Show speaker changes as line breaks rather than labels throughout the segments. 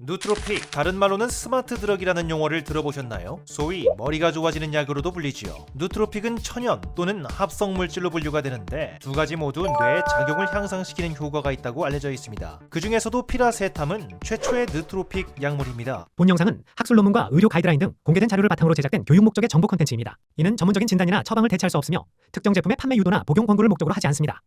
누트로픽, 다른 말로는 스마트 드럭이라는 용어를 들어보셨나요? 소위 머리가 좋아지는 약으로도 불리지요. 누트로픽은 천연 또는 합성 물질로 분류가 되는데 두 가지 모두 뇌의 작용을 향상시키는 효과가 있다고 알려져 있습니다. 그 중에서도 피라세탐은 최초의 누트로픽 약물입니다.
본 영상은 학술 논문과 의료 가이드라인 등 공개된 자료를 바탕으로 제작된 교육 목적의 정보 콘텐츠입니다. 이는 전문적인 진단이나 처방을 대체할 수 없으며 특정 제품의 판매 유도나 복용 권고를 목적으로 하지 않습니다.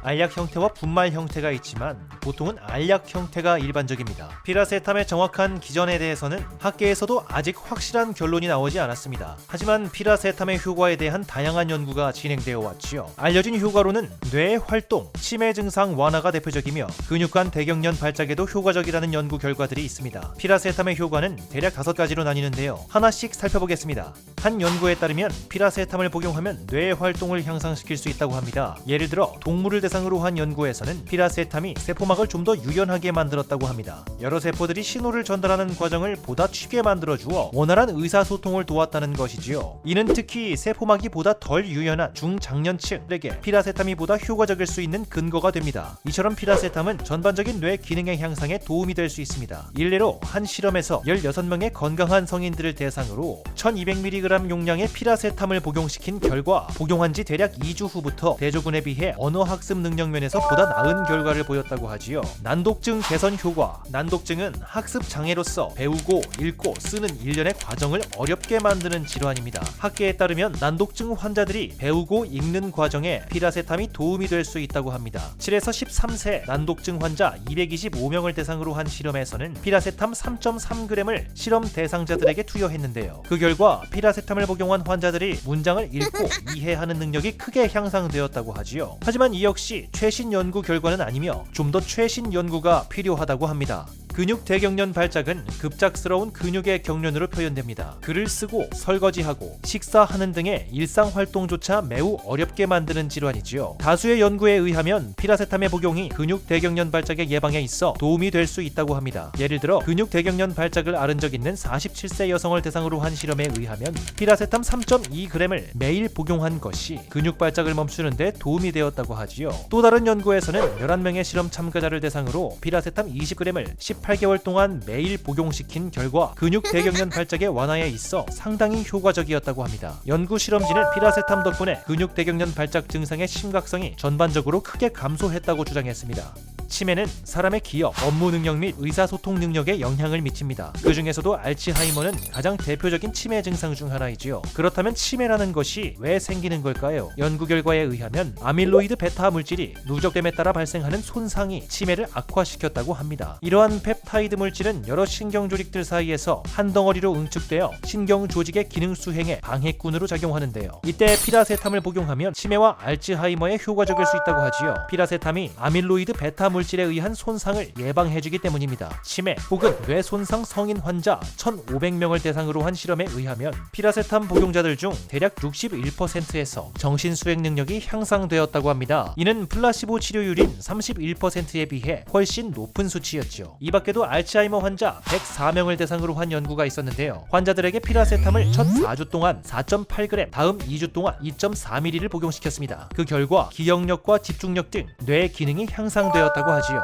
알약 형태와 분말 형태가 있지만 보통은 알약 형태가 일반적입니다. 피라세탐의 정확한 기전에 대해서는 학계에서도 아직 확실한 결론이 나오지 않았습니다. 하지만 피라세탐의 효과에 대한 다양한 연구가 진행되어 왔지요. 알려진 효과로는 뇌의 활동, 치매 증상 완화가 대표적이며 근육간 대경련 발작에도 효과적이라는 연구 결과들이 있습니다. 피라세탐의 효과는 대략 5가지로 나뉘는데요. 하나씩 살펴보겠습니다. 한 연구에 따르면 피라세탐을 복용하면 뇌의 활동을 향상시킬 수 있다고 합니다. 예를 들어 동물을 대상으로 한 연구에서는 피라세탐이 세포막을 좀 더 유연하게 만들었다고 합니다. 여러 세포들이 신호를 전달하는 과정을 보다 쉽게 만들어주어 원활한 의사소통을 도왔다는 것이지요. 이는 특히 세포막이 보다 덜 유연한 중장년층에게 피라세탐이 보다 효과적일 수 있는 근거가 됩니다. 이처럼 피라세탐은 전반적인 뇌 기능의 향상에 도움이 될 수 있습니다. 일례로 한 실험에서 16명의 건강한 성인들을 대상으로 1200mg 용량의 피라세탐을 복용시킨 결과 복용한 지 대략 2주 후부터 대조군에 비해 언어 학습 능력 면에서 보다 나은 결과를 보였다고 하지요. 난독증 개선 효과. 난독증은 학습 장애로서 배우고 읽고 쓰는 일련의 과정을 어렵게 만드는 질환입니다. 학계에 따르면 난독증 환자들이 배우고 읽는 과정에 피라세탐이 도움이 될 수 있다고 합니다. 7에서 13세 난독증 환자 225명을 대상으로 한 실험에서는 피라세탐 3.3g을 실험 대상자들에게 투여했는데요. 그 결과 피라세탐을 복용한 환자들이 문장을 읽고 이해하는 능력이 크게 향상되었다고 하지요. 하지만 이 역시 최신 연구 결과는 아니며 좀 더 최신 연구가 필요하다고 합니다. 근육 대경련 발작은 급작스러운 근육의 경련으로 표현됩니다. 글을 쓰고 설거지하고 식사하는 등의 일상 활동조차 매우 어렵게 만드는 질환이지요. 다수의 연구에 의하면 피라세탐의 복용이 근육 대경련 발작의 예방에 있어 도움이 될 수 있다고 합니다. 예를 들어 근육 대경련 발작을 앓은 적 있는 47세 여성을 대상으로 한 실험에 의하면 피라세탐 3.2g을 매일 복용한 것이 근육 발작을 멈추는 데 도움이 되었다고 하지요. 또 다른 연구에서는 11명의 실험 참가자를 대상으로 피라세탐 20g을 18개월 동안 매일 복용시킨 결과 근육 대경련 발작의 완화에 있어 상당히 효과적이었다고 합니다. 연구 실험진은 피라세탐 덕분에 근육 대경련 발작 증상의 심각성이 전반적으로 크게 감소했다고 주장했습니다. 치매는 사람의 기억, 업무 능력 및 의사소통 능력에 영향을 미칩니다. 그 중에서도 알츠하이머는 가장 대표적인 치매 증상 중 하나이지요. 그렇다면 치매라는 것이 왜 생기는 걸까요? 연구 결과에 의하면 아밀로이드 베타 물질이 누적됨에 따라 발생하는 손상이 치매를 악화시켰다고 합니다. 이러한 펩타이드 물질은 여러 신경 조직들 사이에서 한 덩어리로 응축되어 신경 조직의 기능 수행에 방해꾼으로 작용하는데요. 이때 피라세탐을 복용하면 치매와 알츠하이머에 효과적일 수 있다고 하지요. 피라세탐이 아밀로이드 베타 물질에 의한 손상을 예방해주기 때문입니다. 치매 혹은 뇌 손상 성인 환자 1,500명을 대상으로 한 실험에 의하면 피라세탐 복용자들 중 대략 61%에서 정신 수행 능력이 향상되었다고 합니다. 이는 플라시보 치료율인 31%에 비해 훨씬 높은 수치였죠. 이 밖에도 알츠하이머 환자 104명을 대상으로 한 연구가 있었는데요. 환자들에게 피라세탐을 첫 4주 동안 4.8g, 다음 2주 동안 2.4ml를 복용시켰습니다. 그 결과 기억력과 집중력 등 뇌 기능이 향상되었다고 하지요.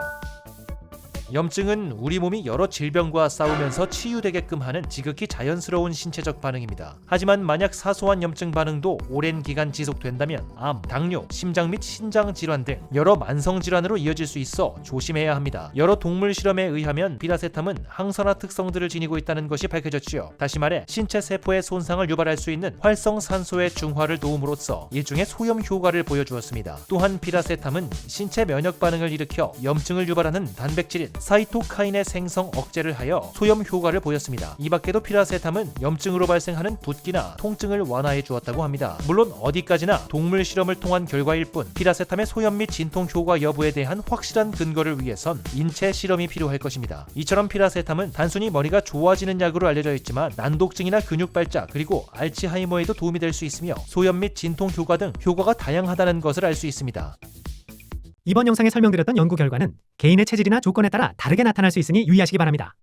염증은 우리 몸이 여러 질병과 싸우면서 치유되게끔 하는 지극히 자연스러운 신체적 반응입니다. 하지만 만약 사소한 염증 반응도 오랜 기간 지속된다면 암, 당뇨, 심장 및 신장 질환 등 여러 만성 질환으로 이어질 수 있어 조심해야 합니다. 여러 동물 실험에 의하면 피라세탐은 항산화 특성들을 지니고 있다는 것이 밝혀졌지요. 다시 말해 신체 세포의 손상을 유발할 수 있는 활성산소의 중화를 도움으로써 일종의 소염 효과를 보여주었습니다. 또한 피라세탐은 신체 면역 반응을 일으켜 염증을 유발하는 단백질인 사이토카인의 생성 억제를 하여 소염 효과를 보였습니다. 이 밖에도 피라세탐은 염증으로 발생하는 붓기나 통증을 완화해 주었다고 합니다. 물론 어디까지나 동물 실험을 통한 결과일 뿐 피라세탐의 소염 및 진통 효과 여부에 대한 확실한 근거를 위해선 인체 실험이 필요할 것입니다. 이처럼 피라세탐은 단순히 머리가 좋아지는 약으로 알려져 있지만 난독증이나 근육 발작 그리고 알츠하이머에도 도움이 될 수 있으며 소염 및 진통 효과 등 효과가 다양하다는 것을 알 수 있습니다.
이번 영상에 설명드렸던 연구 결과는 개인의 체질이나 조건에 따라 다르게 나타날 수 있으니 유의하시기 바랍니다.